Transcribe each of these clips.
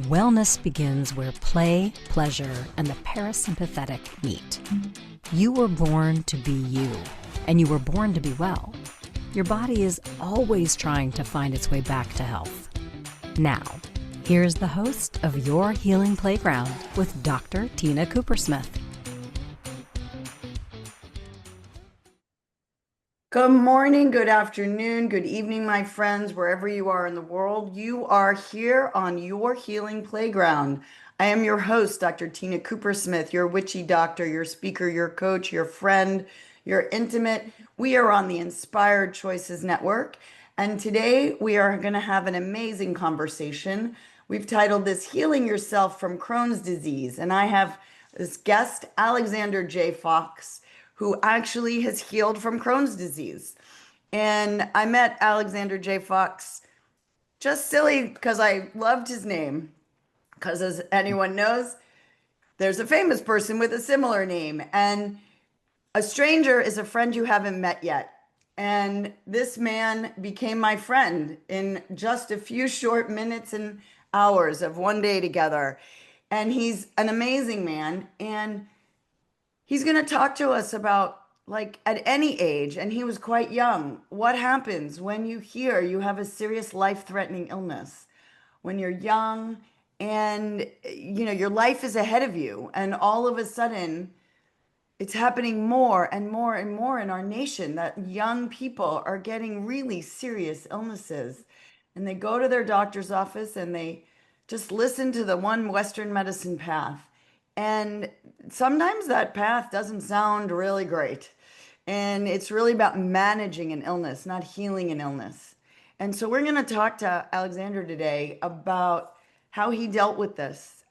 Wellness begins where play, pleasure, and the parasympathetic meet. You were born to be you, and you were born to be well. Your body is always trying to find its way back to health. Now, here's the host of Your Healing Playground with Dr. Tina Coopersmith. Good morning, good afternoon, good evening, my friends, wherever you are in the world. You are here on Your Healing Playground. I am your host, Dr. Tina Coopersmith, your witchy doctor, your speaker, your coach, your friend, your intimate. We are on the Inspired Choices Network, and today we are going to have an amazing conversation. We've titled this Healing Yourself from Crohn's Disease, and I have this guest, Alexander J. Fox, who actually has healed from Crohn's disease. And I met Alexander J. Fox just silly because I loved his name. Because as anyone knows, there's a famous person with a similar name. And a stranger is a friend you haven't met yet. And this man became my friend in just a few short minutes and hours of one day together. And he's an amazing man. And he's going to talk to us about, like, at any age, and he was quite young, what happens when you hear you have a serious life-threatening illness, when you're young and your life is ahead of you, and all of a sudden it's happening more and more and more in our nation that young people are getting really serious illnesses, and they go to their doctor's office and they just listen to the one Western medicine path. And sometimes that path doesn't sound really great. And it's really about managing an illness, not healing an illness. And so we're going to talk to Alexander today about how he dealt with this,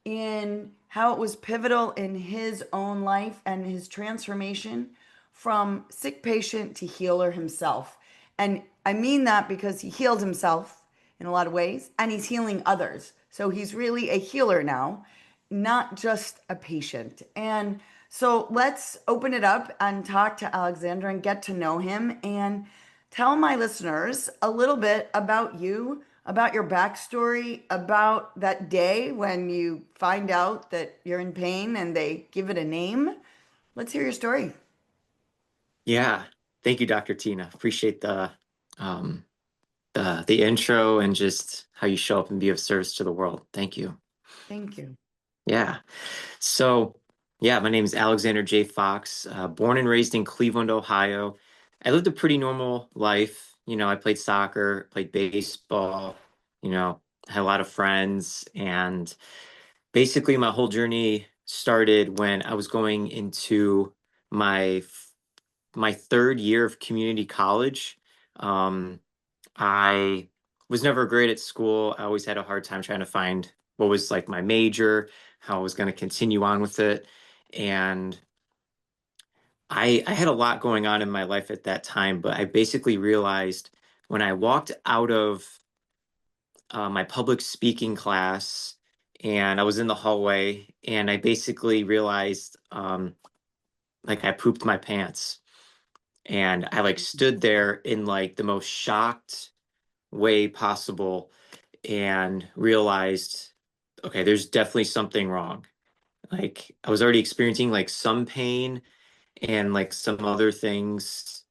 in how it was pivotal in his own life and his transformation from sick patient to healer himself. And I mean that because he healed himself in a lot of ways, and he's healing others. So he's really a healer now, not just a patient. And so let's open it up and talk to Alexander and get to know him and tell my listeners a little bit about you, about your backstory, about that day when you find out that you're in pain and they give it a name. Let's hear your story. Yeah, thank you, Dr. Tina. Appreciate um the intro and just how you show up and be of service to the world. Thank you. Thank you. Yeah. So, yeah, my name is Alexander J. Fox, born and raised in Cleveland, Ohio. I lived a pretty normal life. I played soccer, played baseball, had a lot of friends, and basically my whole journey started when I was going into my my third year of community college. Um, I was never great at school. I always had a hard time trying to find what was like my major, how I was going to continue on with it. And I had a lot going on in my life at that time, but I basically realized when I walked out of my public speaking class and I was in the hallway and I basically realized like I pooped my pants. And I like stood there in like the most shocked way possible and realized, okay, there's definitely something wrong. Like I was already experiencing like some pain and like some other things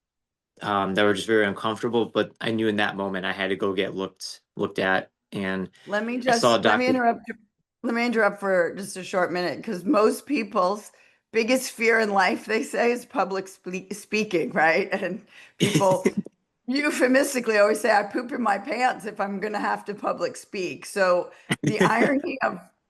that were just very uncomfortable. But I knew in that moment I had to go get looked at, and I saw a Let me doctor. interrupt. Let me interrupt for just a short minute because most people's biggest fear in life, they say, is public speaking, right? And people euphemistically always say, I poop in my pants if I'm going to have to public speak. So the irony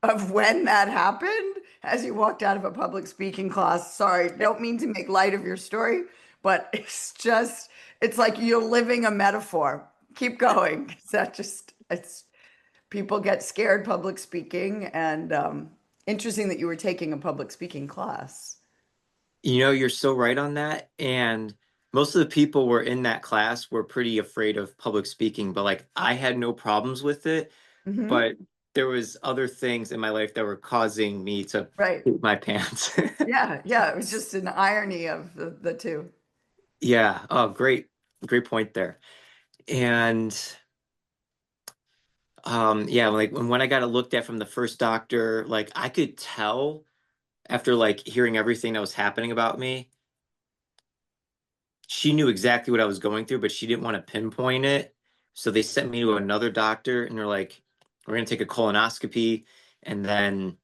of when that happened as you walked out of a public speaking class, sorry, don't mean to make light of your story, but it's like you're living a metaphor. Keep going. It's people get scared public speaking, and interesting that you were taking a public speaking class. You're so right on that. And most of the people were in that class were pretty afraid of public speaking, but like I had no problems with it. Hmm. But there was other things in my life that were causing me to Right. poop my pants. Yeah, yeah. It was just an irony of the two. Yeah. Oh, great point there. And Yeah, like when I got it looked at from the first doctor, like I could tell after like hearing everything that was happening about me, she knew exactly what I was going through, but she didn't want to pinpoint it. So they sent me to another doctor and they're like, we're gonna take a colonoscopy. And then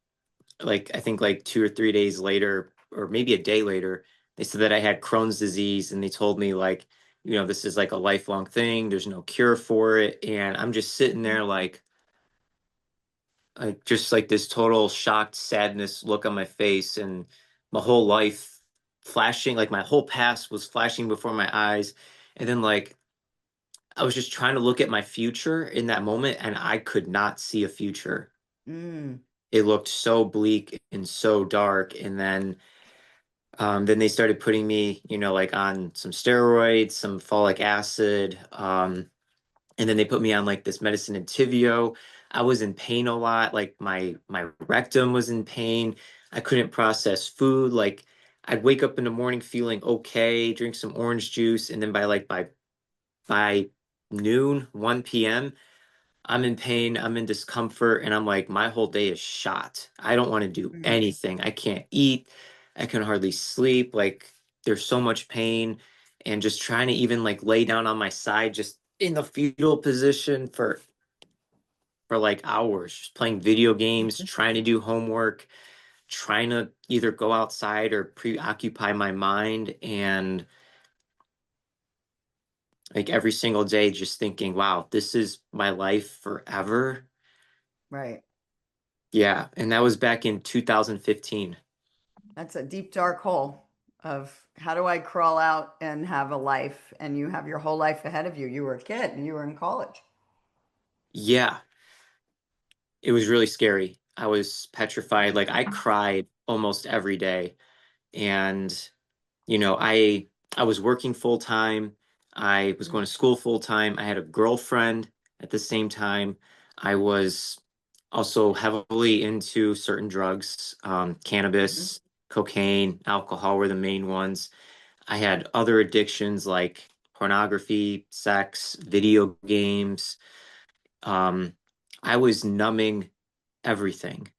like I think like 2 or 3 days later, or maybe a day later, they said that I had Crohn's disease and they told me like, this is like a lifelong thing, there's no cure for it. And I'm just sitting there like just like this total shocked sadness look on my face and my whole life flashing, like my whole past was flashing before my eyes. And then like I was just trying to look at my future in that moment and I could not see a future. Mm, It looked so bleak and so dark. And then they started putting me, like on some steroids, some folic acid. And then they put me on like this medicine Entyvio. I was in pain a lot. Like my rectum was in pain. I couldn't process food. Like I'd wake up in the morning feeling okay, drink some orange juice, and then by noon, 1 p.m., I'm in pain, I'm in discomfort, and I'm like, my whole day is shot. I don't want to do mm, anything. I can't eat. I can hardly sleep. Like there's so much pain, and just trying to even like lay down on my side, just in the fetal position for like hours, just playing video games, trying to do homework, trying to either go outside or preoccupy my mind, and like every single day just thinking, wow, this is my life forever. right. Yeah, and that was back in 2015. That's a deep, dark hole of how do I crawl out and have a life? And you have your whole life ahead of you. You were a kid and you were in college. Yeah, it was really scary. I was petrified. Like I cried almost every day. And you know, I was working full time. I was Mm, going to school full time. I had a girlfriend at the same time. I was also heavily into certain drugs, mhm. cannabis, cocaine, alcohol were the main ones. I had other addictions like pornography, sex, video games. Um, I was numbing everything.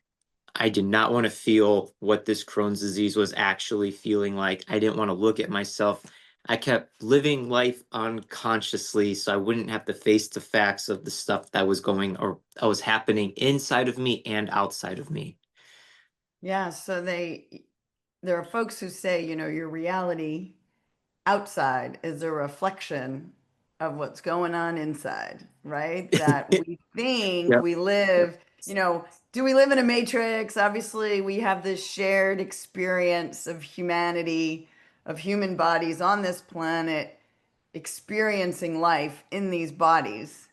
I did not want to feel what this Crohn's disease was actually feeling like. I didn't want to look at myself. I kept living life unconsciously so I wouldn't have to face the facts of the stuff that was going or that was happening inside of me and outside of me. Yeah. So there are folks who say, your reality outside is a reflection of what's going on inside, right? That we think Yep. we live, do we live in a matrix? Obviously, we have this shared experience of humanity, of human bodies on this planet, experiencing life in these bodies.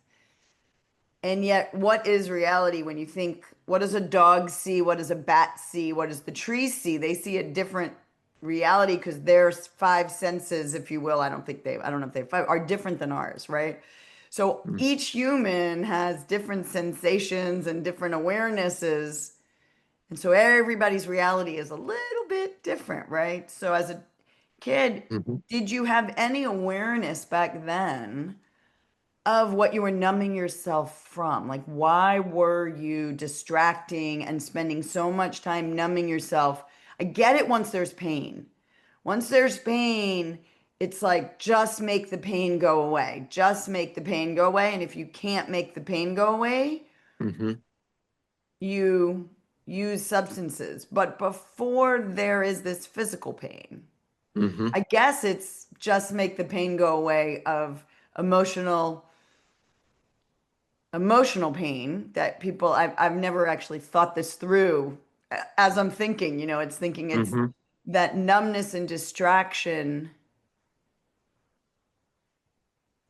And yet, what is reality when you think, what does a dog see? What does a bat see? What does the tree see? They see a different reality because their five senses, if you will, I don't know if they have five, are different than ours, right? So Mm. each human has different sensations and different awarenesses. And so everybody's reality is a little bit different, right? So as a kid, Mhm. did you have any awareness back then of what you were numbing yourself from? Like, why were you distracting and spending so much time numbing yourself? I get it once there's pain. Once there's pain, it's like just make the pain go away. Just make the pain go away. And if you can't make the pain go away, Mhm. you use substances. But before there is this physical pain, Mhm. I guess it's just make the pain go away of emotional emotional pain that I've never actually thought this through as I'm thinking, it's thinking it's Mhm. that numbness and distraction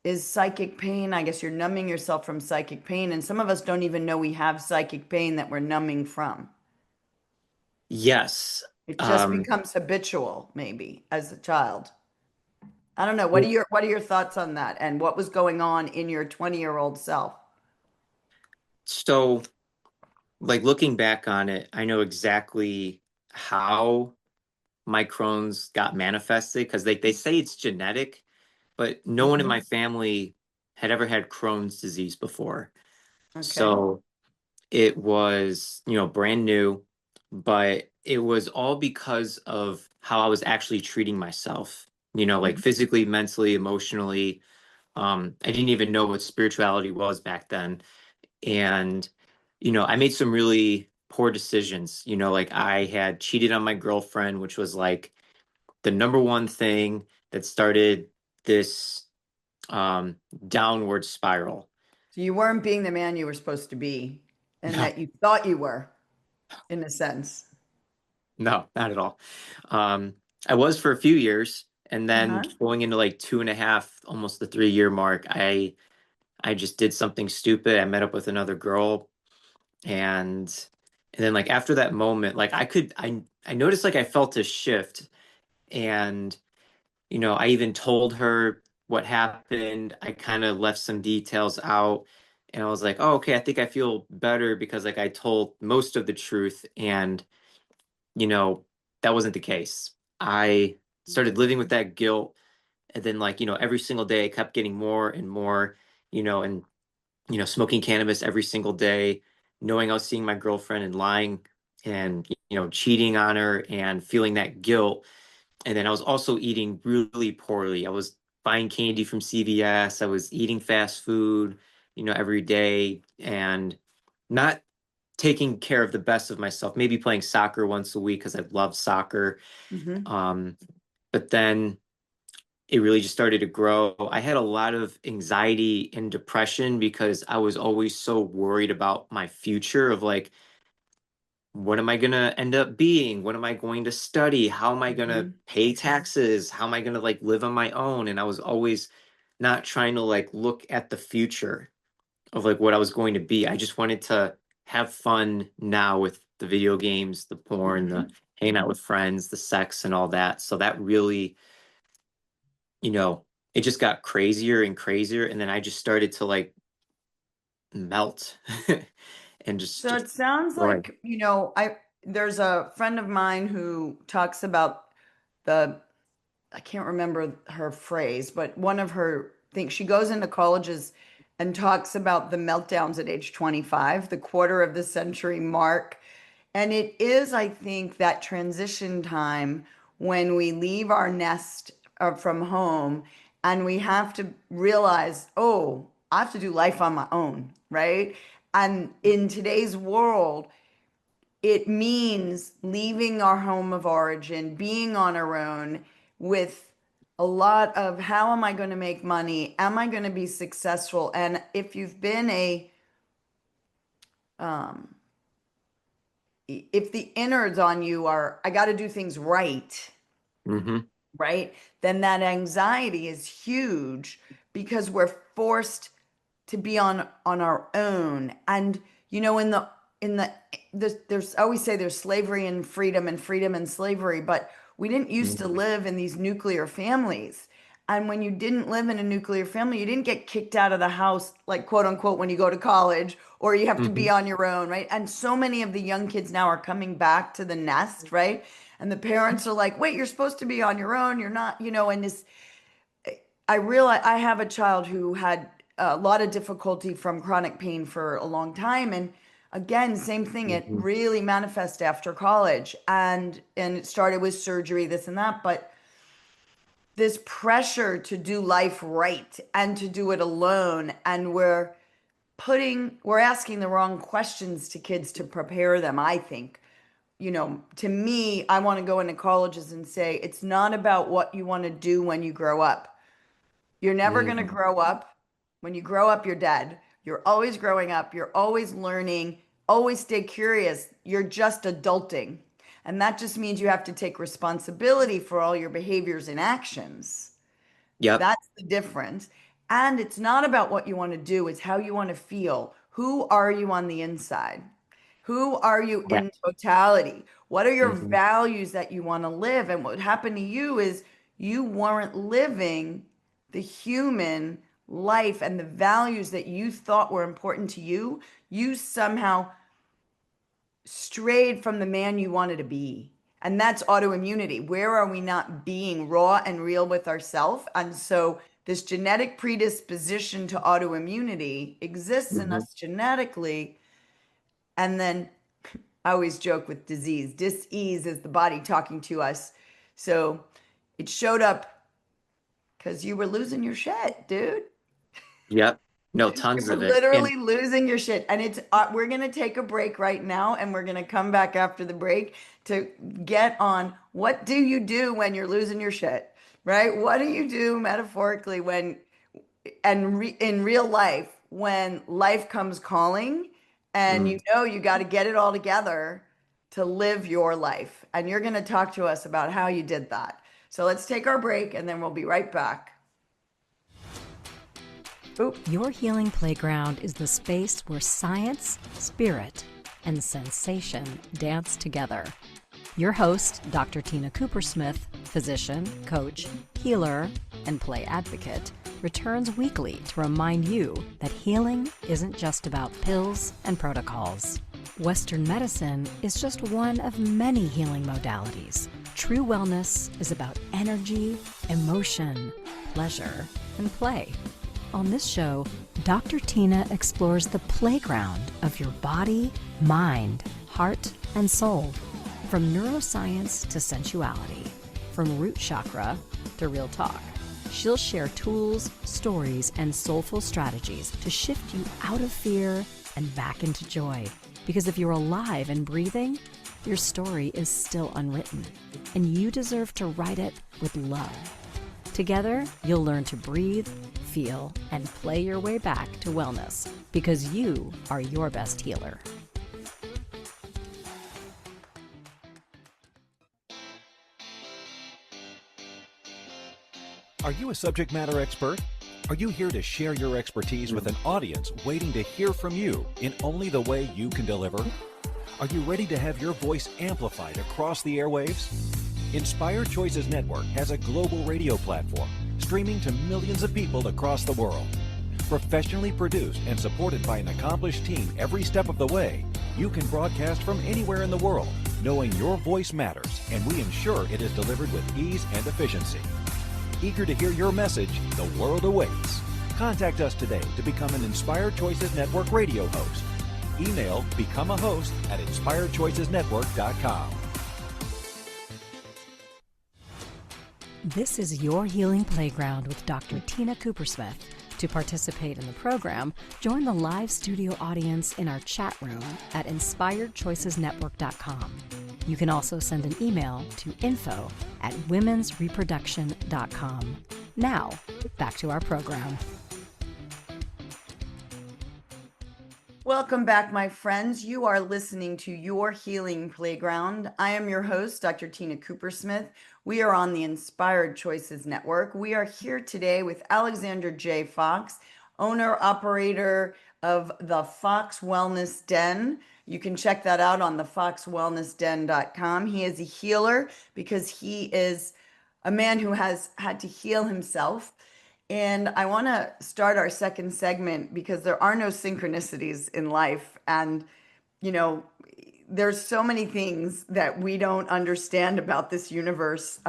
is psychic pain. I guess you're numbing yourself from psychic pain. And some of us don't even know we have psychic pain that we're numbing from. Yes. It just Um, becomes habitual, maybe, as a child. I don't know. What are your thoughts on that? And what was going on in your 20-year-old self? so like looking back on it, I know exactly how my Crohn's got manifested because they say it's genetic, but no one in Mhm. my family had ever had Crohn's disease before. Okay. So it was, brand new, but it was all because of how I was actually treating myself, like Mhm. physically, mentally, emotionally. I didn't even know what spirituality was back then. And, I made some really poor decisions. Like I had cheated on my girlfriend, which was like the number one thing that started this um, downward spiral. So you weren't being the man you were supposed to be, and No, that you thought you were, in a sense. no, not at all. Um, I was for a few years, and then Uh-huh. going into like 2.5, almost the 3 year mark, I just did something stupid. I met up with another girl, and and then like after that moment, like I noticed like I felt a shift, and I even told her what happened. I kind of left some details out, and I was like, oh, okay, I think I feel better because like I told most of the truth, and you know, that wasn't the case. I started living with that guilt, and then like, every single day I kept getting more and more, and smoking cannabis every single day, knowing I was seeing my girlfriend and lying and cheating on her and feeling that guilt. And then I was also eating really poorly. I was buying candy from CVS. I was eating fast food, every day and not taking care of the best of myself, maybe playing soccer once a week because I love soccer. Hmm. Um, but then it really just started to grow. I had a lot of anxiety and depression because I was always so worried about my future of like, what am I going to end up being? What am I going to study? How am I going to Hmm. pay taxes? How am I going to like live on my own? And I was always not trying to like look at the future of like what I was going to be. I just wanted to have fun now with the video games, the porn, the Hmm. hanging out with friends, the sex and all that. So that really, you know, it just got crazier and crazier. And then I just started to like melt and just So just it sounds destroy. like, there's a friend of mine who talks about the, I can't remember her phrase, but one of her things, she goes into colleges and talks about the meltdowns at age 25, the quarter of the century mark. And it is, I think, that transition time when we leave our nest from home and we have to realize, oh, I have to do life on my own, right? And in today's world, it means leaving our home of origin, being on our own with a lot of how am I going to make money? Am I going to be successful? And if you've been um, if the innards on you are, I got to do things right, Hmm. right? Then that anxiety is huge because we're forced to be on our own. And there's I always say there's slavery and freedom and slavery, but we didn't used to live in these nuclear families. And when you didn't live in a nuclear family, you didn't get kicked out of the house, like quote unquote, when you go to college, or you have to be Hmm. on your own, right? And so many of the young kids now are coming back to the nest, right? And the parents are like, wait, you're supposed to be on your own. You're not, and this, I realize I have a child who had a lot of difficulty from chronic pain for a long time. And again, same thing, it Hmm. really manifested after college and it started with surgery, this and that. But this pressure to do life right and to do it alone. And we're asking the wrong questions to kids to prepare them, I think. To me, I want to go into colleges and say it's not about what you want to do when you grow up. You're never going to Hmm. grow up. When you grow up, you're dead. You're always growing up. You're always learning. Always stay curious. You're just adulting. And that just means you have to take responsibility for all your behaviors and actions. Yep. That's the difference. And it's not about what you want to do, it's how you want to feel. Who are you on the inside? Who are you Yeah. in totality? What are your Hmm. values that you want to live? And what happened to you is you weren't living the human life and the values that you thought were important to you. You somehow strayed from the man you wanted to be. And that's autoimmunity. Where are we not being raw and real with ourselves? And so this genetic predisposition to autoimmunity exists in us genetically. And then I always joke with disease. Dis-ease is the body talking to us. So it showed up because you were losing your shit, dude. Yep. No, You tons were of it. literally And losing your shit. And it's we're gonna take a break right now, and we're gonna come back after the break to get on what do you do when you're losing your shit, right? What do you do metaphorically when in real life when life comes calling and you mm, know you got to get it all together to live your life. And you're going to talk to us about how you did that. So let's take our break and then we'll be right back. Oop. Your healing playground is the space where science, spirit, and sensation dance together. Your host, Dr. Tina Cooper-Smith, physician, coach, healer, and play advocate, returns weekly to remind you that healing isn't just about pills and protocols. Western medicine is just one of many healing modalities. True wellness is about energy, emotion, pleasure, and play. On this show, Dr. Tina explores the playground of your body, mind, heart, and soul. From neuroscience to sensuality, from root chakra to real talk. She'll share tools, stories, and soulful strategies to shift you out of fear and back into joy. Because if you're alive and breathing, your story is still unwritten, and you deserve to write it with love. Together, you'll learn to breathe, feel, and play your way back to wellness, because you are your best healer. Are you a subject matter expert? Are you here to share your expertise with an audience waiting to hear from you in only the way you can deliver? Are you ready to have your voice amplified across the airwaves? Inspired Choices Network has a global radio platform streaming to millions of people across the world. Professionally produced and supported by an accomplished team every step of the way, you can broadcast from anywhere in the world, knowing your voice matters, and we ensure it is delivered with ease and efficiency. Eager to hear your message, the world awaits. Contact us today to become an Inspired Choices Network radio host. Email become a host at inspiredchoicesnetwork.com. This is your healing playground with Dr. Tina Cooper-Smith. To participate in the program, join the live studio audience in our chat room at inspiredchoicesnetwork.com. You can also send an email to info@womensreproduction.com. Now, back to our program. Welcome back, my friends. You are listening to Your Healing Playground. I am your host, Dr. Tina Cooper-Smith. We are on the Inspired Choices Network. We are here today with Alexander J. Fox, owner, operator of the Fox Wellness Den. You can check that out on thefoxwellnessden.com. He is a healer because he is a man who has had to heal himself. And I want to start our second segment because there are no synchronicities in life. And, you know, there's so many things that we don't understand about this universe.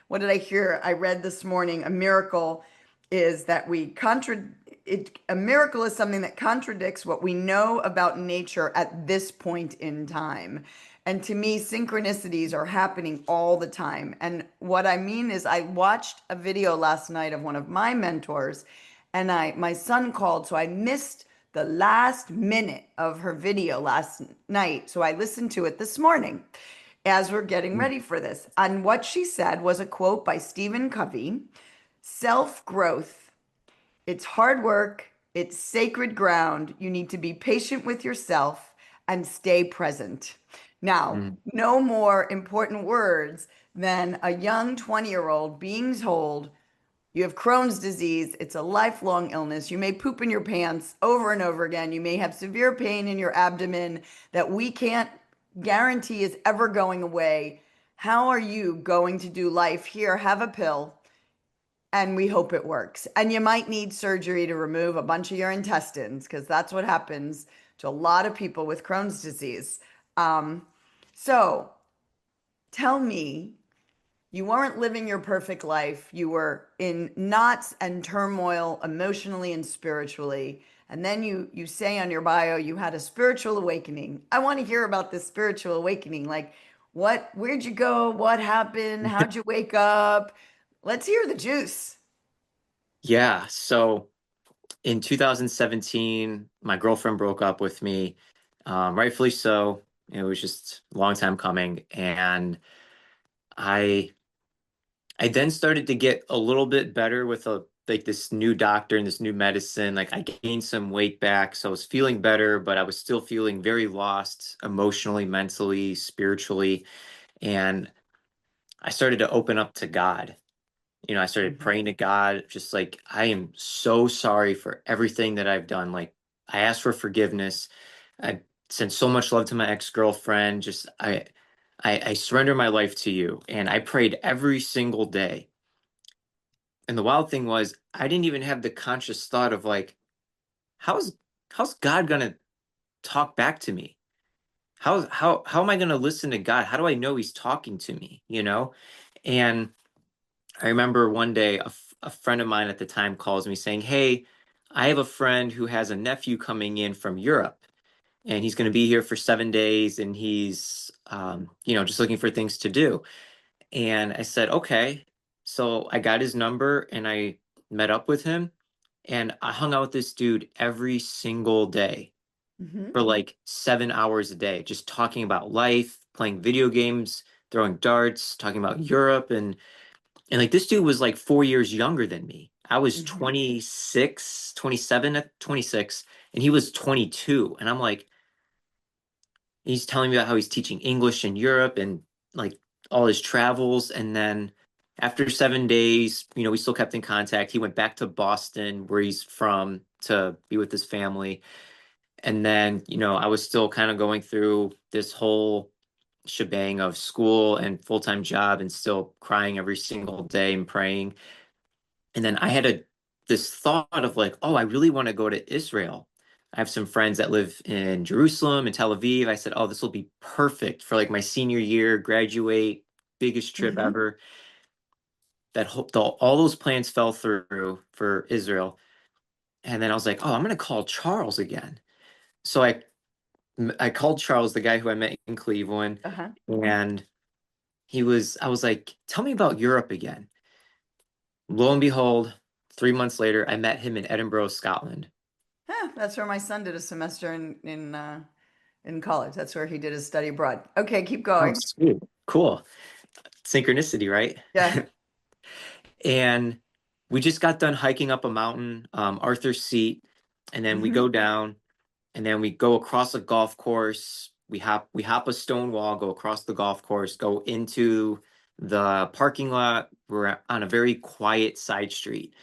What did I hear? I read this morning, a miracle is that a miracle is something that contradicts what we know about nature at this point in time. And to me, synchronicities are happening all the time. And what I mean is I watched a video last night of one of my mentors, and my son called, so I missed the last minute of her video last night. So I listened to it this morning as we're getting ready for this. And what she said was a quote by Stephen Covey: self-growth, it's hard work, it's sacred ground. You need to be patient with yourself and stay present. Now, no more important words than a young 20-year-old being told, you have Crohn's disease. It's a lifelong illness. You may poop in your pants over and over again. You may have severe pain in your abdomen that we can't guarantee is ever going away. How are you going to do life? Here, have a pill, and we hope it works. And you might need surgery to remove a bunch of your intestines because that's what happens to a lot of people with Crohn's disease. So tell me, You weren't living your perfect life. You were in knots and turmoil emotionally and spiritually. And then you say on your bio you had a spiritual awakening. I want to hear about this spiritual awakening. Like where'd you go? What happened? How'd you wake up? Let's hear the juice. Yeah. So in 2017, my girlfriend broke up with me, rightfully so. It was just a long time coming. And I I then started to get a little bit better with like this new doctor and this new medicine. Like I gained some weight back, so I was feeling better, but I was still feeling very lost emotionally, mentally, spiritually. And I started to open up to God. I started Mhm. praying to God, just like, I am so sorry for everything that I've done. Like, I asked for forgiveness. I sent so much love to my ex-girlfriend. Just, I surrender my life to you. And I prayed every single day. And the wild thing was, I didn't even have the conscious thought of like, how's how's God gonna talk back to me? How am I gonna listen to God? How do I know He's talking to me? And I remember one day a friend of mine at the time calls me saying, "Hey, I have a friend who has a nephew coming in from Europe, and he's going to be here for 7 days, and he's, just looking for things to do." And I said, "Okay." So I got his number and I met up with him, and I hung out with this dude every single day Mhm. for like 7 hours a day, just talking about life, playing video games, throwing darts, talking about Europe, and like this dude was like 4 years younger than me. I was Mhm. 26, 27 at 26, and he was 22. And I'm like, he's telling me about how he's teaching English in Europe and like all his travels. And then after 7 days, we still kept in contact. He went back to Boston, where he's from, to be with his family. And then, I was still kind of going through this whole shebang of school and full-time job and still crying every single day and praying. And then I had this thought of like, oh, I really want to go to Israel. I have some friends that live in Jerusalem and Tel Aviv. I said, oh, this will be perfect for like my senior year, graduate, biggest trip Mhm. ever. All those plans fell through for Israel. And then I was like, oh, I'm gonna call Charles again. So I called Charles, the guy who I met in Cleveland, Uh-huh. and I was like, tell me about Europe again. Lo and behold, 3 months later, I met him in Edinburgh, Scotland. That's where my son did a semester in college. That's where he did his study abroad. Okay, keep Oh, going. sweet. Cool. Synchronicity, right? Yeah. And we just got done hiking up a mountain, Arthur's Seat, and then we Hmm. go down, and then we go across a golf course. We hop a stone wall, go across the golf course, go into the parking lot. We're on a very quiet side street,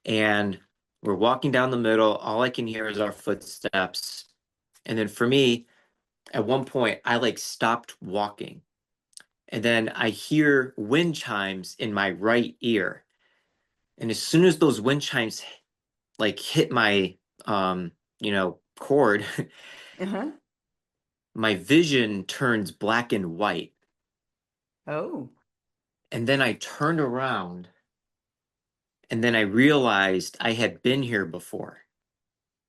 and we're walking down the middle. All I can hear is our footsteps. And then for me, at one point, I like stopped walking. And then I hear wind chimes in my right ear. And as soon as those wind chimes like hit my cord, Uh-huh. my vision turns black and white. Oh. And then I turned around and then I realized I had been here before.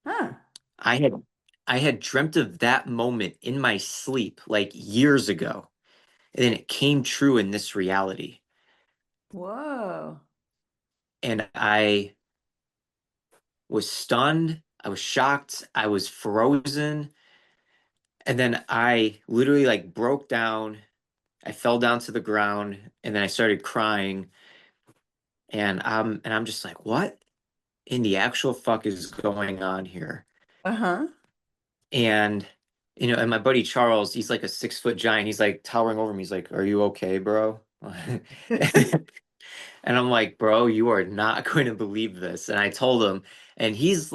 Huh. I had I had dreamt of that moment in my sleep like years ago. And then it came true in this reality. Whoa. And I was stunned. I was shocked. I was frozen. And then I literally like broke down. I fell down to the ground and then I started crying. And I'm just like, what in the actual fuck is going on here? Uh-huh. And and my buddy Charles, he's like a 6 foot giant. He's like towering over me. He's like, "Are you okay, bro?" And I'm like, "Bro, you are not going to believe this." And I told him, and he's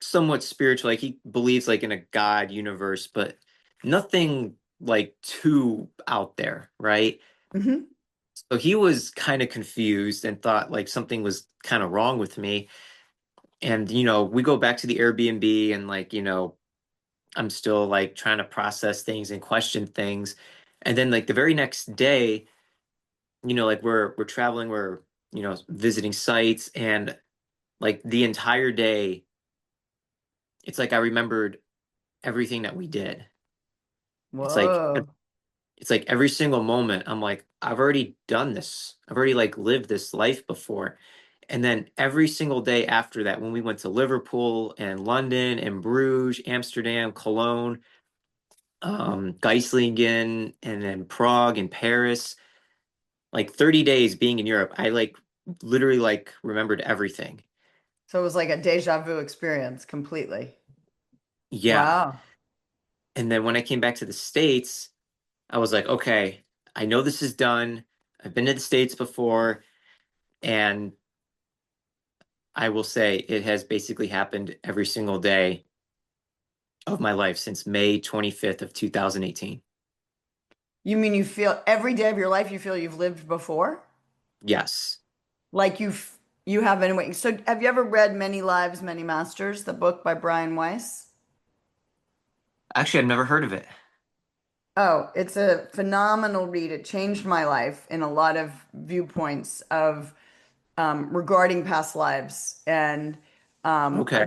somewhat spiritual, like he believes like in a God universe, but nothing like too out there, right? Hmm. So he was kind of confused and thought like something was kind of wrong with me. And we go back to the Airbnb and like I'm still like trying to process things and question things. And then like the very next day, like we're traveling, we're, visiting sites, and like the entire day, it's like I remembered everything that we did. It's like Whoa. it's like every single moment I'm like, I've already done this. I've already like lived this life before. And then every single day after that, when we went to Liverpool and London and Bruges, Amsterdam, Cologne, Geislingen, and then Prague and Paris, like 30 days being in Europe, I like literally like remembered everything. So it was like a deja vu experience completely. Yeah. Wow. And then when I came back to the States, I was like, okay, I know this is done. I've been to the States before, and I will say it has basically happened every single day of my life since May 25th of 2018. You mean you feel every day of your life you feel you've lived before? Yes. Like you have anyway. So have you ever read Many Lives, Many Masters, the book by Brian Weiss? Actually, I've never heard of it. Oh, it's a phenomenal read. It changed my life in a lot of viewpoints of regarding past lives. And Okay.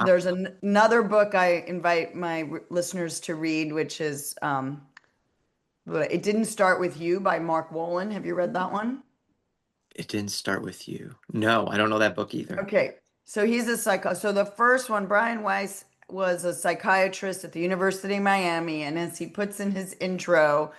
there's another book I invite my listeners to read, which is It Didn't Start With You by Mark Wolin. Have you read that one? It didn't start with you. No, I don't know that book either. Okay, so he's a psycho. So the first one, Brian Weiss was a psychiatrist at the University of Miami, and as he puts in his intro,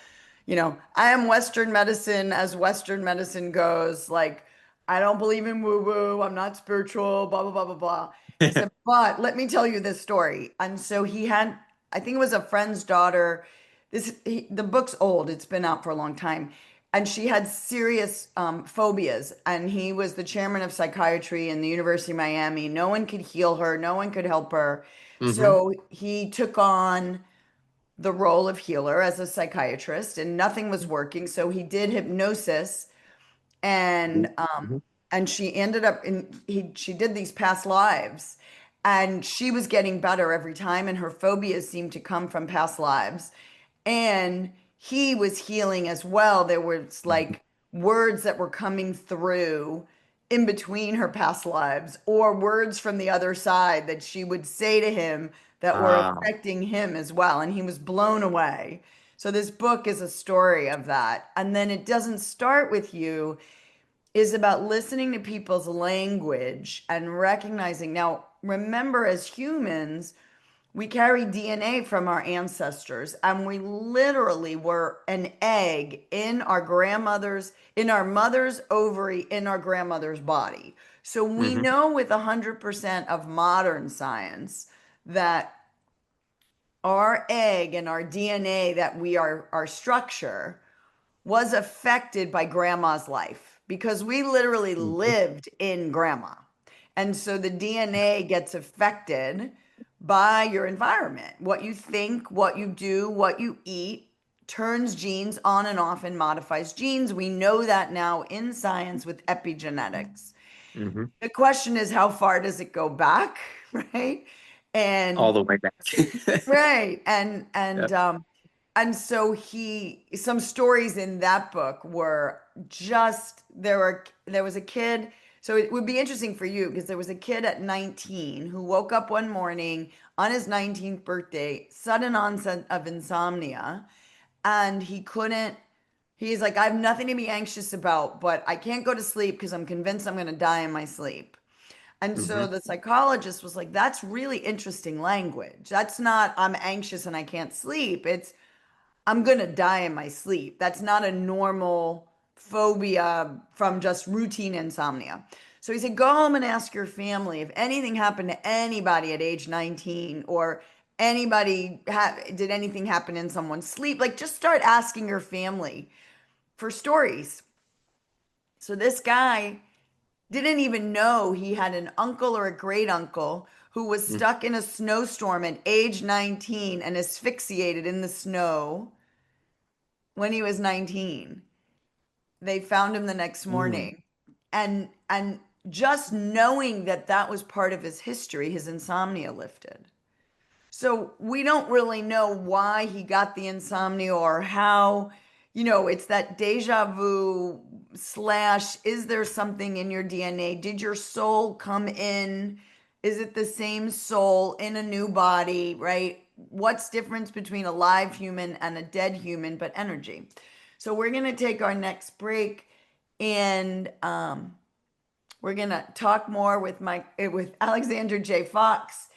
I am Western medicine as Western medicine goes. Like, I don't believe in woo-woo. I'm not spiritual, blah, blah, blah, blah, blah. He said, but let me tell you this story. And so he had, I think it was a friend's daughter. The book's old. It's been out for a long time. And she had serious phobias. And he was the chairman of psychiatry in the University of Miami. No one could heal her. No one could help her. Mm-hmm. So he took on the role of healer as a psychiatrist, and nothing was working. So he did hypnosis, and Mm-hmm. she ended up she did these past lives, and she was getting better every time, and her phobias seemed to come from past lives, and he was healing as well. There was like words that were coming through in between her past lives, or words from the other side that she would say to him that were Wow. affecting him as well. And he was blown away. So this book is a story of that. And then It Doesn't Start With You is about listening to people's language and recognizing. Now, remember, as humans, we carry DNA from our ancestors, and we literally were an egg in our mother's ovary, in our grandmother's body. So we Mm-hmm. know with 100% of modern science that our egg and our DNA, that we are, our structure, was affected by grandma's life because we literally Mm-hmm. lived in grandma. And so the DNA gets affected by your environment. What you think, what you do, what you eat turns genes on and off and modifies genes. We know that now in science with epigenetics. Mm-hmm. The question is, how far does it go back, right? All And the way back. right. Yep. And so some stories in that book were just, there was a kid. So it would be interesting for you because there was a kid at 19 who woke up one morning on his 19th birthday, sudden onset of insomnia, and he's like, I have nothing to be anxious about, but I can't go to sleep because I'm convinced I'm going to die in my sleep. And Mm-hmm. so the psychologist was like, that's really interesting language. That's not, I'm anxious and I can't sleep. It's, I'm going to die in my sleep. That's not a normal phobia from just routine insomnia. So he said, go home and ask your family if anything happened to anybody at age 19, or did anything happen in someone's sleep? Like, just start asking your family for stories. So this guy didn't even know he had an uncle or a great uncle who was stuck in a snowstorm at age 19 and asphyxiated in the snow when he was 19. They found him the next Mm-hmm. morning. And just knowing that that was part of his history, his insomnia lifted. So we don't really know why he got the insomnia or how, it's that deja vu slash, is there something in your DNA? Did your soul come in? Is it the same soul in a new body, right? What's difference between a live human and a dead human, but energy? So we're going to take our next break, and we're going to talk more with Alexander J. Fox,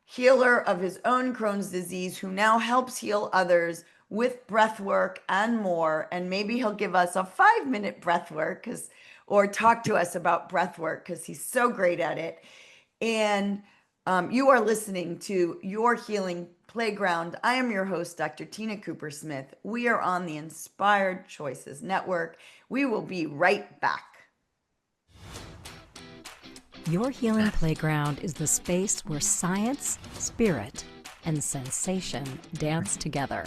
healer of his own Crohn's disease, who now helps heal others with breath work and more. And maybe he'll give us a 5-minute breath work or talk to us about breath work because he's so great at it. And you are listening to Your Healing Playground. I am your host, Dr. Tina Cooper Smith. We are on the Inspired Choices Network. We will be right back. Your Healing Playground is the space where science, spirit, and sensation dance together.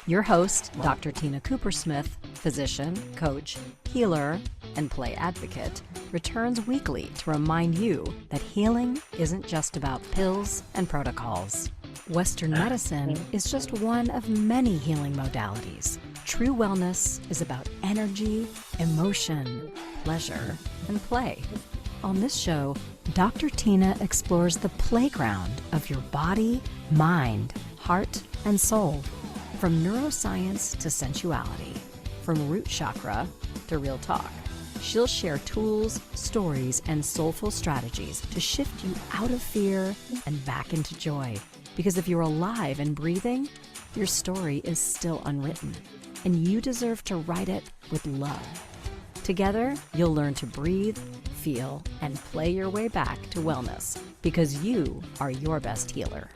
Your host, Dr. Tina Cooper Smith, physician, coach, healer, and play advocate, returns weekly to remind you that healing isn't just about pills and protocols. Western medicine is just one of many healing modalities. True wellness is about energy, emotion, pleasure, and play. On this show, Dr. Tina explores the playground of your body, mind, heart, and soul. From neuroscience to sensuality, from root chakra to real talk. She'll share tools, stories, and soulful strategies to shift you out of fear and back into joy. Because if you're alive and breathing, your story is still unwritten, and you deserve to write it with love. Together, you'll learn to breathe, feel, and play your way back to wellness, because you are your best healer.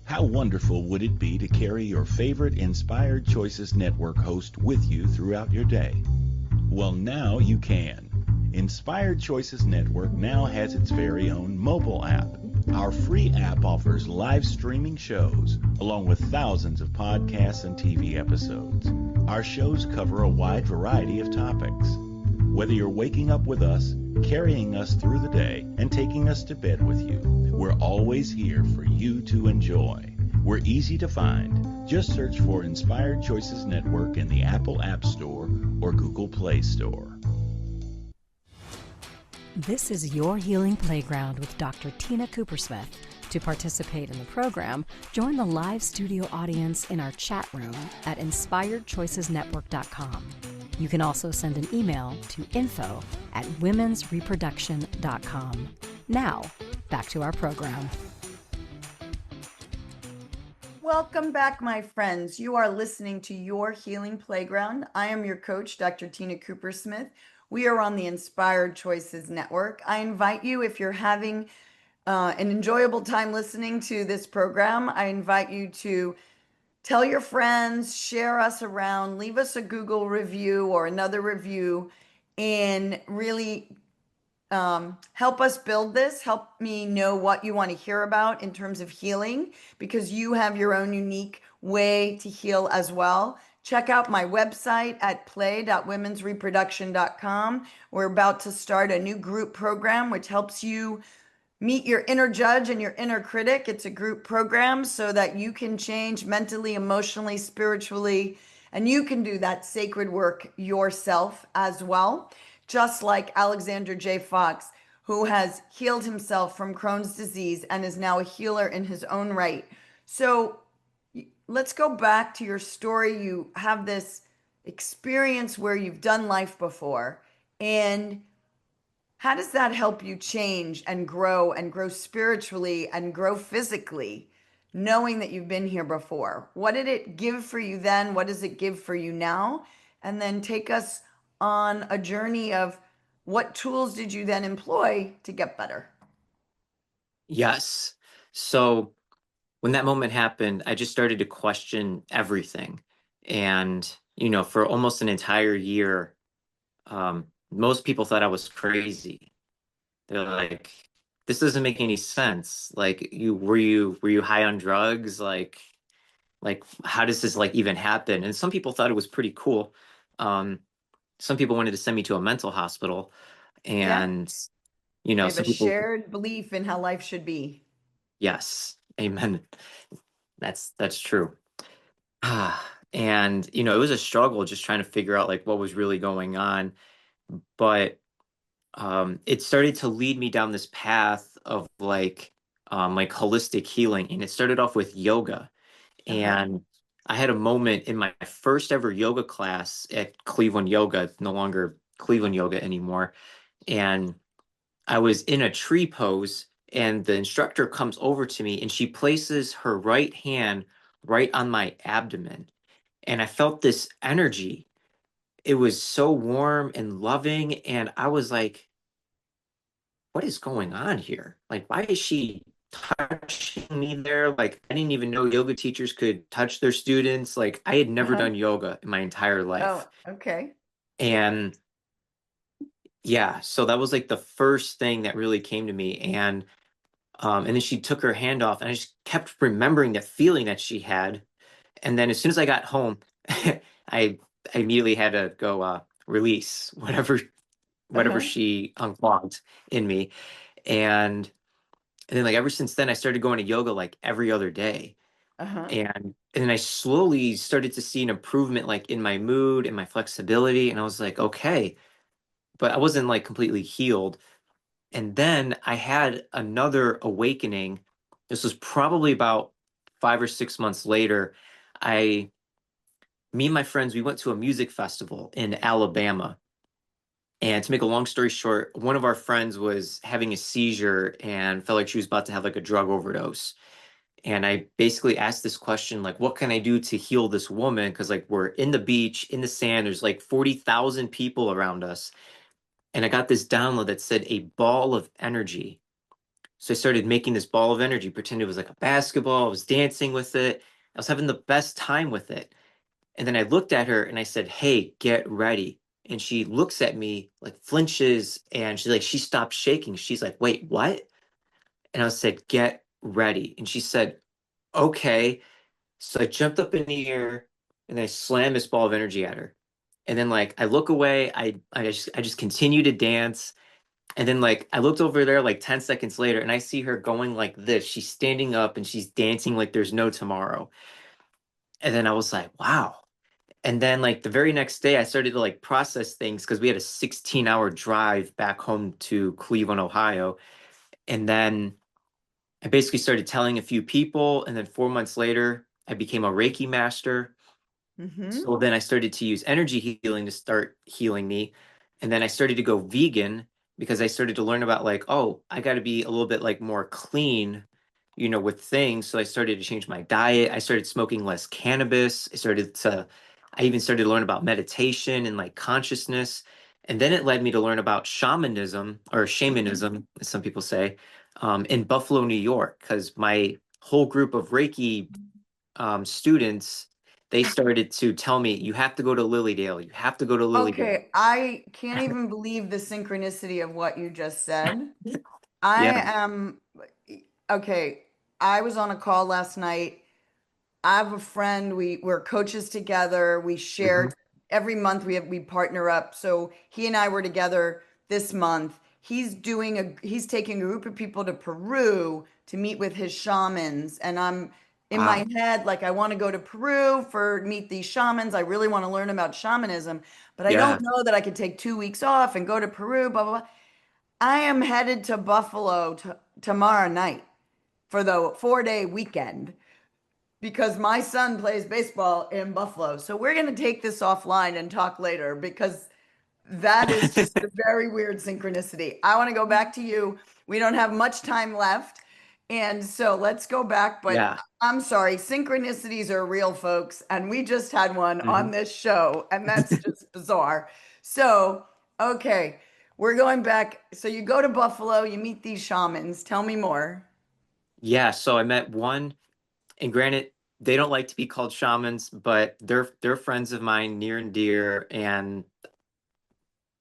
How wonderful would it be to carry your favorite Inspired Choices Network host with you throughout your day? Well, now you can. Inspired Choices Network now has its very own mobile app. Our free app offers live streaming shows, along with thousands of podcasts and TV episodes. Our shows cover a wide variety of topics. Whether you're waking up with us, carrying us through the day, and taking us to bed with you, we're always here for you to enjoy. We're easy to find. Just search for Inspired Choices Network in the Apple App Store or Google Play Store. This is Your Healing Playground with Dr. Tina Cooper Smith. To participate in the program, join the live studio audience in our chat room at inspiredchoicesnetwork.com. You can also send an email to info@womensreproduction.com. Now, back to our program. Welcome back, my friends. You are listening to Your Healing Playground. I am your coach, Dr. Tina Cooper Smith. We are on the Inspired Choices Network. I invite you, if you're having an enjoyable time listening to this program, I invite you to tell your friends, share us around, leave us a Google review or another review, and really help us build this. Help me know what you want to hear about in terms of healing, because you have your own unique way to heal as well. Check out my website at play.womensreproduction.com. We're about to start a new group program which helps you meet your inner judge and your inner critic. It's a group program so that you can change mentally, emotionally, spiritually, and you can do that sacred work yourself as well. Just like Alexander J. Fox, who has healed himself from Crohn's disease and is now a healer in his own right. So let's go back to your story. You have this experience where you've done life before. And how does that help you change and grow spiritually and grow physically, knowing that you've been here before? What did it give for you then? What does it give for you now? And then take us on a journey of what tools did you then employ to get better? Yes. So when that moment happened, I just started to question everything. And, for almost an entire year, most people thought I was crazy. They're like, this doesn't make any sense. Like, were you high on drugs? Like how does this even happen? And some people thought it was pretty cool. some people wanted to send me to a mental hospital, Yeah. and We have a some people, shared belief in how life should be. yes, amen. That's true. And it was a struggle just trying to figure out like what was really going on. But it started to lead me down this path of like holistic healing. And it started off with yoga. Uh-huh. And I had a moment in my first ever yoga class at Cleveland Yoga, it's no longer Cleveland Yoga anymore. And I was in a tree pose, and the instructor comes over to me and she places her right hand right on my abdomen. And I felt this energy. It was so warm and loving. And I was like, what is going on here? Like, why is she touching me there? Like, I didn't even know yoga teachers could touch their students. Like, I had never Uh-huh. done yoga in my entire Oh, life. okay. And yeah, so that was like the first thing that really came to me. And then she took her hand off, and I just kept remembering that feeling that she had. And then as soon as I got home, I, I immediately had to go release whatever Uh-huh. she unclogged in me. And then like ever since then I started going to yoga like every other day. Uh-huh. And then I slowly started to see an improvement like in my mood and my flexibility. And I was like, okay, but I wasn't like completely healed. And then I had another awakening. This was probably about 5 or 6 months later. I Me and my friends, we went to a music festival in Alabama. And to make a long story short, one of our friends was having a seizure and felt like she was about to have like a drug overdose. And I basically asked this question, like, what can I do to heal this woman? Because like we're in the beach, in the sand, there's like 40,000 people around us. And I got this download that said a ball of energy. So I started making this ball of energy, pretend it was like a basketball. I was dancing with it. I was having the best time with it. And then I looked at her and I said, hey, get ready. And she looks at me, like flinches, and she stopped shaking. She's like, wait, what? And I said, get ready. And she said, okay. So I jumped up in the air and I slammed this ball of energy at her. And then like I look away, I just continue to dance. And then like I looked over there like 10 seconds later and I see her going like this. She's standing up and she's dancing like there's no tomorrow. And then I was like, wow. And then like the very next day I started to like process things because we had a 16-hour drive back home to Cleveland, Ohio. And then I basically started telling a few people, and then 4 months later, I became a Reiki master. Mm-hmm. So then I started to use energy healing to start healing me. And then I started to go vegan because I started to learn about like, oh, I got to be a little bit like more clean, with things. So I started to change my diet. I started smoking less cannabis. I even started to learn about meditation and like consciousness. And then it led me to learn about shamanism or Mm-hmm. shamanism, as some people say, in Buffalo, New York, because my whole group of Reiki students, they started to tell me, you have to go to Lilydale. You have to go to Lilydale. Okay, I can't even believe the synchronicity of what you just said. I Yeah. am okay. I was on a call last night. I have a friend. We're coaches together. We Hmm. share every month. We partner up. So he and I were together this month. He's taking a group of people to Peru to meet with his shamans, and I'm in my Wow. head like I want to go to Peru for meet these shamans. I really want to learn about shamanism, but I Yeah. don't know that I could take 2 weeks off and go to Peru. Blah blah blah. I am headed to Buffalo tomorrow night for the 4-day weekend because my son plays baseball in Buffalo. So we're going to take this offline and talk later because that is just a very weird synchronicity. I want to go back to you. We don't have much time left. And so let's go back. But Yeah. I'm sorry, synchronicities are real, folks. And we just had one Hmm. on this show, and that's just bizarre. So, okay, we're going back. So you go to Buffalo, you meet these shamans. Tell me more. Yeah. So I met one, and granted, they don't like to be called shamans, but they're friends of mine, near and dear, and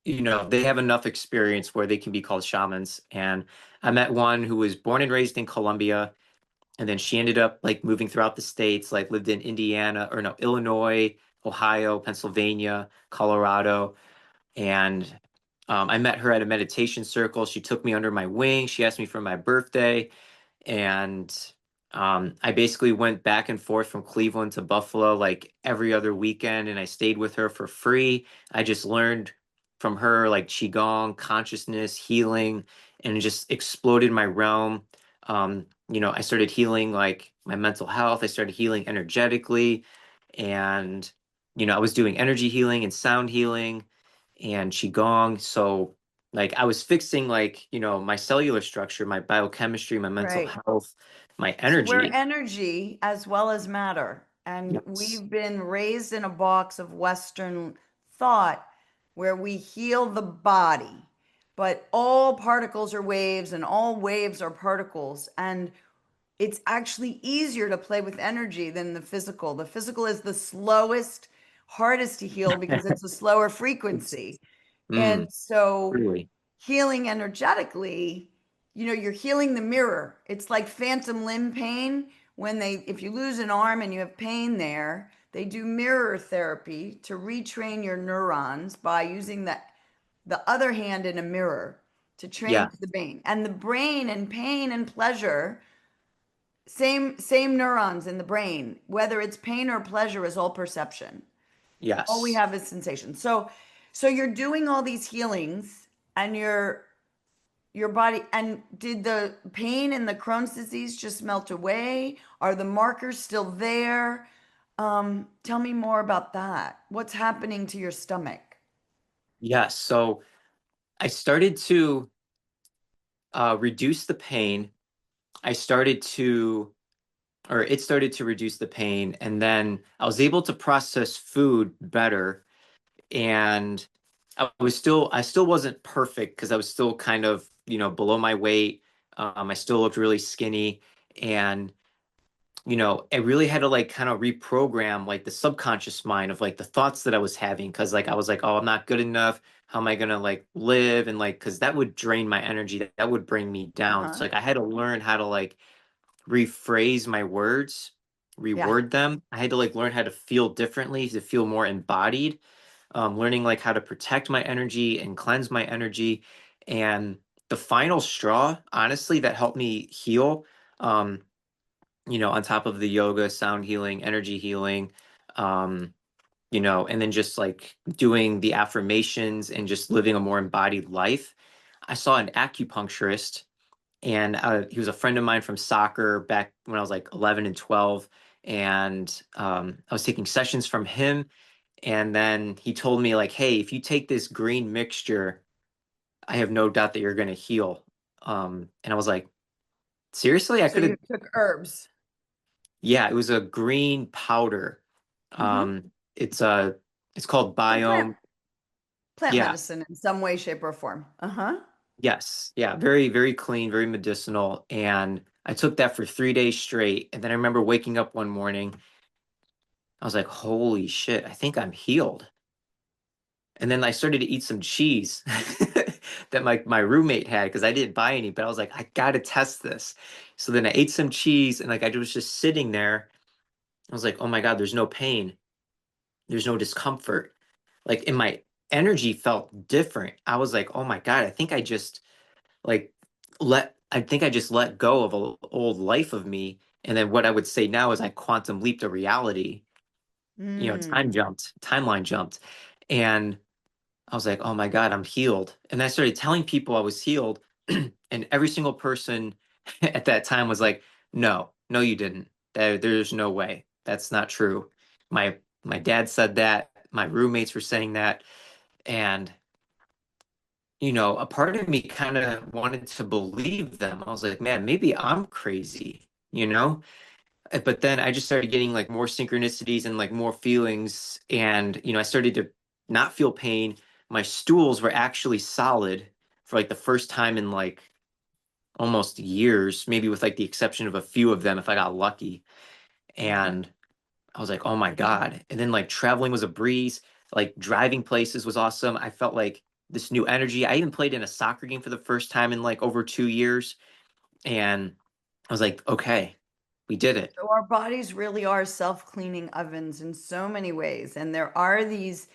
they have enough experience where they can be called shamans. And I met one who was born and raised in Colombia, and then she ended up like moving throughout the states, like lived in Indiana or no, Illinois, Ohio, Pennsylvania, Colorado. And I met her at a meditation circle. She took me under my wing. She asked me for my birthday. And I basically went back and forth from Cleveland to Buffalo like every other weekend, and I stayed with her for free. I just learned from her like Qigong, consciousness, healing, and it just exploded my realm. I started healing like my mental health. I started healing energetically, and I was doing energy healing and sound healing and Qigong. So like I was fixing like, my cellular structure, my biochemistry, my mental Right. health, my So we're energy. energy as well as matter. And Yes. we've been raised in a box of Western thought where we heal the body, but all particles are waves and all waves are particles. And it's actually easier to play with energy than the physical. The physical is the slowest, hardest to heal because it's a slower It's frequency. mm, And so really. healing energetically, you're healing the mirror. It's like phantom limb pain when if you lose an arm and you have pain there, they do mirror therapy to retrain your neurons by using the other hand in a mirror to train Yeah. to the brain. And the brain and pain and pleasure, same neurons in the brain, whether it's pain or pleasure is all perception. All we Yes. have is sensation. So you're doing all these healings and your body, and did the pain and the Crohn's disease just melt away? Are the markers still there? Tell me more about that. What's happening to your stomach? Yes. So I started to reduce the pain. I started to, or it started to reduce the pain. And then I was able to process food better. And I still wasn't perfect because I was still kind of, below my weight. I still looked really skinny. And, I really had to like kind of reprogram like the subconscious mind of like the thoughts that I was having. Cause like I was like, oh, I'm not good enough. How am I gonna like live? And like, cause that would drain my energy. That would bring me down. Uh-huh. So like I had to learn how to like rephrase my words, Yeah. reword them. I had to like learn how to feel differently to feel more embodied, learning like how to protect my energy and cleanse my energy. And the final straw, honestly, that helped me heal, um, on top of the yoga, sound healing, energy healing, um, and then just like doing the affirmations and just living a more embodied life. I saw an acupuncturist, and he was a friend of mine from soccer back when I was like 11 and 12. And I was taking sessions from him, and then he told me like, "Hey, if you take this green mixture, I have no doubt that you're going to heal." And I was like, "Seriously? I So could have." you took herbs. Yeah, it was a green powder. Mm-hmm. It's it's called So plant Biome. plant Yeah. medicine in some way, shape, or form. Uh-huh. Yes. Yeah. Very, very clean, very medicinal. And I took that for 3 days straight. And then I remember waking up one morning. I was like, "Holy shit! I think I'm healed." And then I started to eat some cheese that my roommate had because I didn't buy any, but I was like, I gotta test this. So then I ate some cheese and like I was just sitting there. I was like, oh my God, there's no pain. There's no discomfort. Like in my energy felt different. I was like, oh my God, I think I just like I think I just let go of a old life of me. And then what I would say now is I quantum leaped a reality, Mm. timeline jumped. And I was like, oh my God, I'm healed. And I started telling people I was healed. And every single person at that time was like, no, no, you didn't. There's no way. That's not true. My dad said that. My roommates were saying that. And, a part of me kind of wanted to believe them. I was like, man, maybe I'm crazy, you know? But then I just started getting like more synchronicities and like more feelings. And, I started to not feel pain. My stools were actually solid for like the first time in like almost years, maybe with like the exception of a few of them if I got lucky. And I was like, oh my God. And then like traveling was a breeze. Like driving places was awesome. I felt like this new energy. I even played in a soccer game for the first time in like over 2 years. And I was like, okay, we did it. So our bodies really are self-cleaning ovens in so many ways. And there are these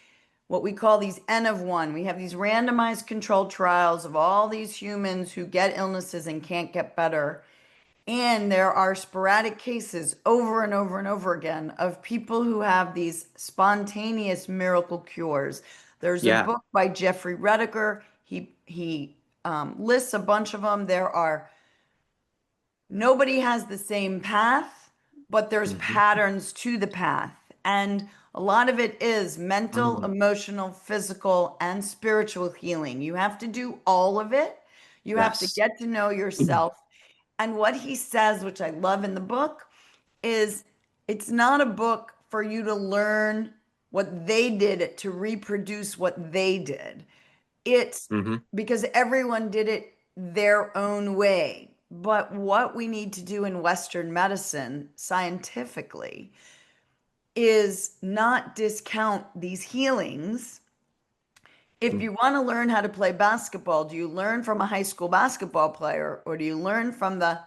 what we call these N of one. We have these randomized controlled trials of all these humans who get illnesses and can't get better. And there are sporadic cases over and over and over again of people who have these spontaneous miracle cures. There's a Yeah. book by Jeffrey Rediger. He lists a bunch of them. Nobody has the same path, but there's patterns to the path. And a lot of it is mental, emotional, physical, and spiritual healing. You have to do all of it. You have to Yes. get to know yourself. And what he says, which I love in the book, is it's not a book for you to learn what they did to reproduce what they did. It's because everyone did it their own way. But what we need to do in Western medicine, scientifically, is not discount these healings. If you want to learn how to play basketball, do you learn from a high school basketball player, or do you learn from the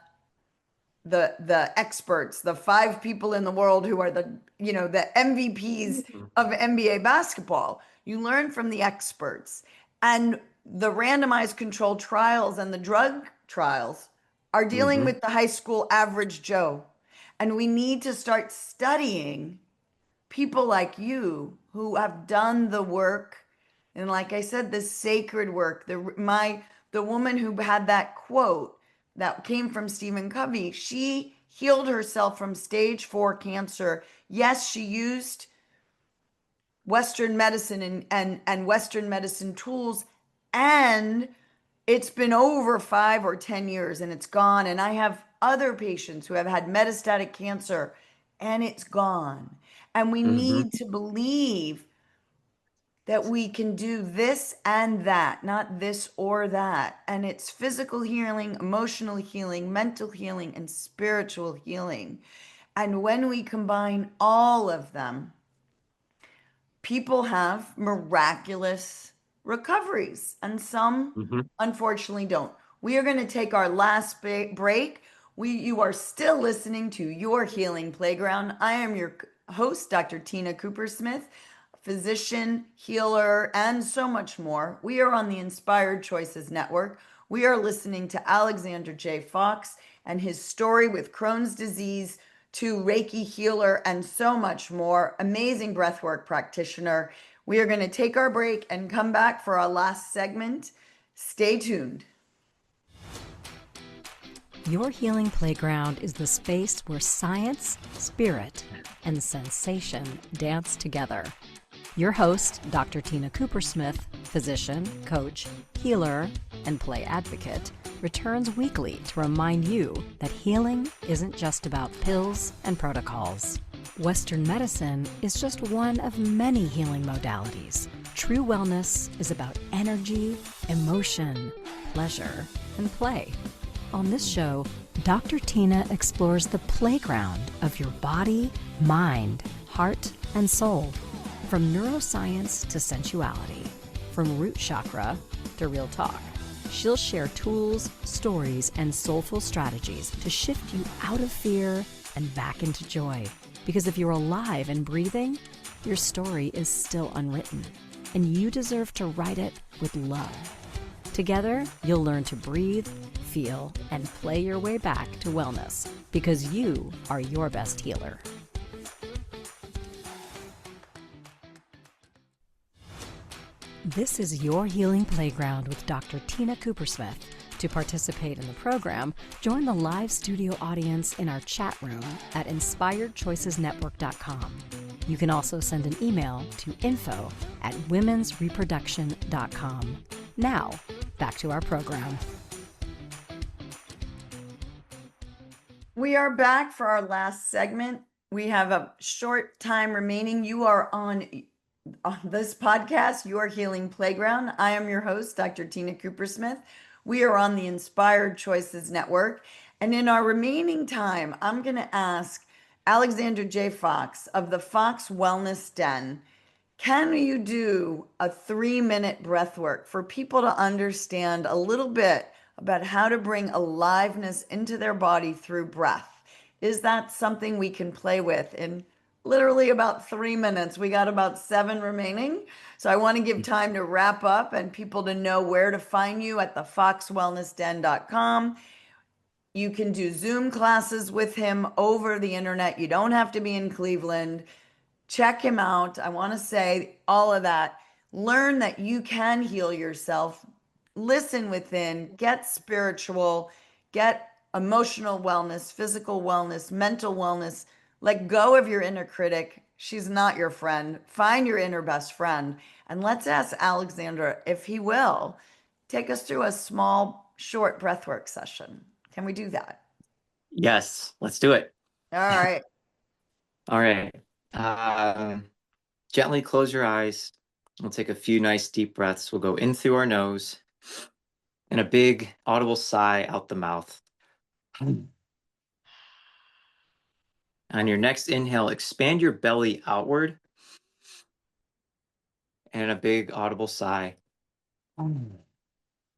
experts, the 5 people in the world who are the MVPs of NBA basketball? You learn from the experts. And the randomized controlled trials and the drug trials are dealing with the high school average Joe. And we need to start studying people like you who have done the work. And like I said, the sacred work. The woman who had that quote that came from Stephen Covey, she healed herself from stage 4 cancer. Yes, she used Western medicine and Western medicine tools, and it's been over 5 or 10 years and it's gone. And I have other patients who have had metastatic cancer and it's gone. And we need to believe that we can do this and that, not this or that. And it's physical healing, emotional healing, mental healing, and spiritual healing. And when we combine all of them, people have miraculous recoveries, and some unfortunately don't. We are going to take our last break. You are still listening to Your Healing Playground. I am your host, Dr. Tina Cooper-Smith, physician, healer, and so much more. We are on the Inspired Choices Network. We are listening to Alexander J. Fox and his story with Crohn's disease, to Reiki healer, and so much more. Amazing breathwork practitioner. We are going to take our break and come back for our last segment. Stay tuned. Your Healing Playground is the space where science, spirit, and sensation dance together. Your host, Dr. Tina Cooper-Smith, physician, coach, healer, and play advocate, returns weekly to remind you that healing isn't just about pills and protocols. Western medicine is just one of many healing modalities. True wellness is about energy, emotion, pleasure, and play. On this show, Dr. Tina explores the playground of your body, mind, heart, and soul. From neuroscience to sensuality, from root chakra to real talk. She'll share tools, stories, and soulful strategies to shift you out of fear and back into joy. Because if you're alive and breathing, your story is still unwritten, and you deserve to write it with love. Together, you'll learn to breathe, feel, and play your way back to wellness, because you are your best healer. This is Your Healing Playground with Dr. Tina Cooper-Smith. To participate in the program, join the live studio audience in our chat room at inspiredchoicesnetwork.com. You can also send an email to info@womensreproduction.com. Now, back to our program. We are back for our last segment. We have a short time remaining. You are on this podcast, Your Healing Playground. I am your host, Dr. Tina Cooper-Smith. We are on the Inspired Choices Network. And in our remaining time, I'm going to ask Alexander J. Fox of the Fox Wellness Den, can you do a 3-minute breath work for people to understand a little bit about how to bring aliveness into their body through breath? Is that something we can play with in literally about 3 minutes. We got about 7 remaining. So I want to give time to wrap up and people to know where to find you at thefoxwellnessden.com. You can do Zoom classes with him over the internet. You don't have to be in Cleveland. Check him out. I want to say all of that. Learn that you can heal yourself. Listen within, get spiritual, get emotional wellness, physical wellness, mental wellness. Let go of your inner critic. She's not your friend. Find your inner best friend. And let's ask Alexander if he will take us through a small, short breathwork session. Can we do that? Yes, let's do it. All right. All right. Gently close your eyes. We'll take a few nice deep breaths. We'll go in through our nose and a big audible sigh out the mouth. On your next inhale, expand your belly outward and a big audible sigh.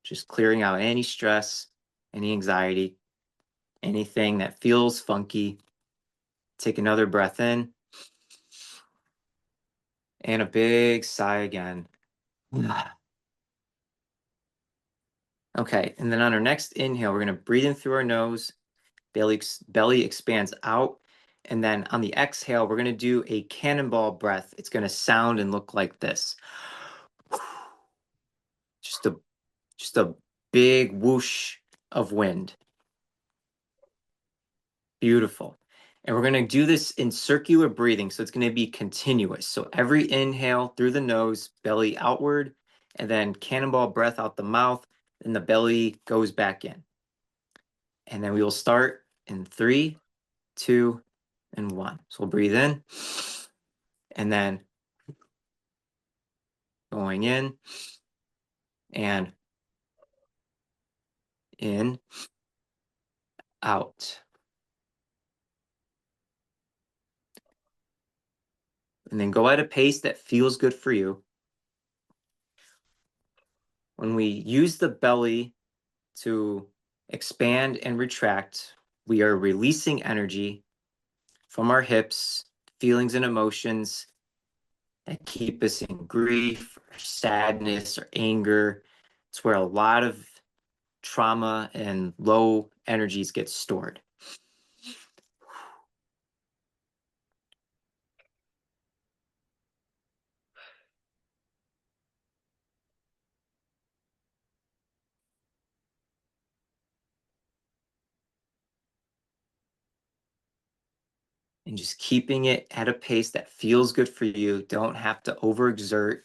Just clearing out any stress, any anxiety, anything that feels funky. Take another breath in and a big sigh again. Okay, and then on our next inhale, we're going to breathe in through our nose, belly expands out, and then on the exhale, we're going to do a cannonball breath. It's going to sound and look like this. Just a big whoosh of wind. Beautiful. And we're going to do this in circular breathing, so it's going to be continuous. So every inhale through the nose, belly outward, and then cannonball breath out the mouth, and the belly goes back in. And then we will start in 3, 2, and 1. So we'll breathe in, and then going in, and in, out. And then go at a pace that feels good for you. When we use the belly to expand and retract, we are releasing energy from our hips, feelings and emotions that keep us in grief, or sadness, or anger. It's where a lot of trauma and low energies get stored. And just keeping it at a pace that feels good for you. Don't have to overexert.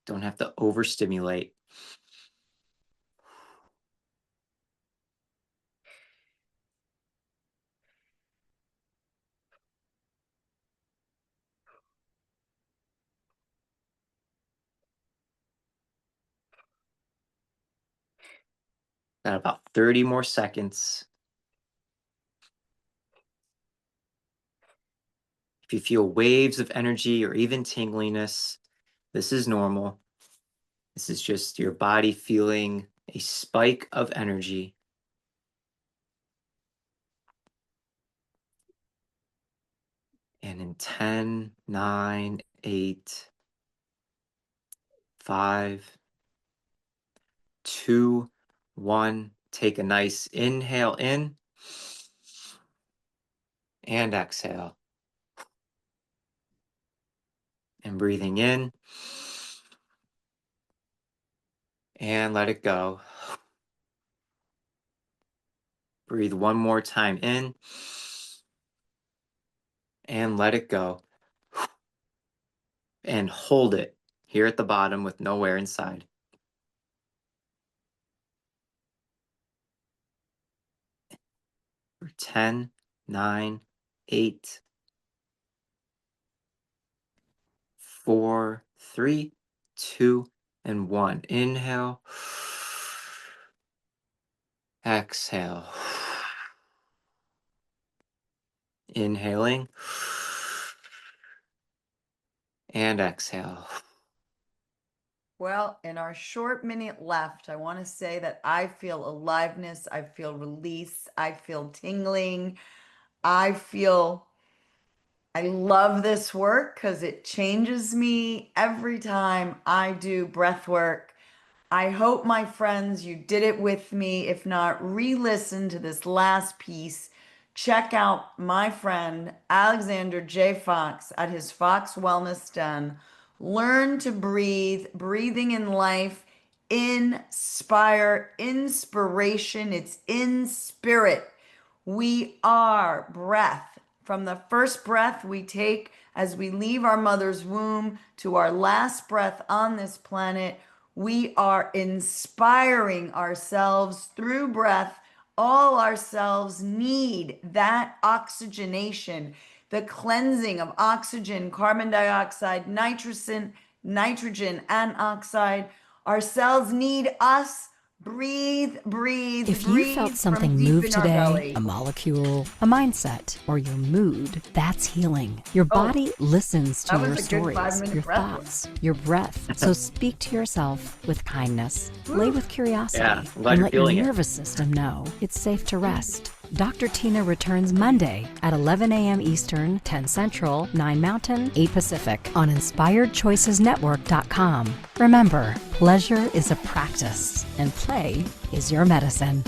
Don't have to overstimulate. Got about 30 more seconds. If you feel waves of energy or even tingliness, this is normal. This is just your body feeling a spike of energy. And in 10, 9, 8, 5, 2, 1, take a nice inhale in and exhale. And breathing in and let it go. Breathe one more time in and let it go. And hold it here at the bottom with no air inside. For 10, 9, 8, 4, 3, 2, and 1. Inhale. Exhale. Inhaling. And exhale. Well, in our short minute left, I want to say that I feel aliveness, I feel release, I feel tingling, I feel I love this work because it changes me every time I do breath work. I hope, my friends, you did it with me. If not, re-listen to this last piece. Check out my friend Alexander J. Fox at his Fox Wellness Den. Learn to breathe. Breathing in life. Inspire. Inspiration. It's in spirit. We are breath. From the first breath we take as we leave our mother's womb to our last breath on this planet, we are inspiring ourselves through breath. All ourselves need that oxygenation, the cleansing of oxygen, carbon dioxide, nitrogen, and oxide. Our cells need us. Breathe, breathe, If breathe you felt from something deep move in our today, belly. a molecule, a mindset, or your mood, that's healing. Your body listens to that was your a good stories, 5-minute your breath work. thoughts, your breath. So speak to yourself with kindness. Play with curiosity. Yeah, I'm glad and you're let your feeling it. nervous system know it's safe to rest. Dr. Tina returns Monday at 11 a.m. Eastern, 10 Central, 9 Mountain, 8 Pacific on InspiredChoicesNetwork.com. Remember, pleasure is a practice and play is your medicine.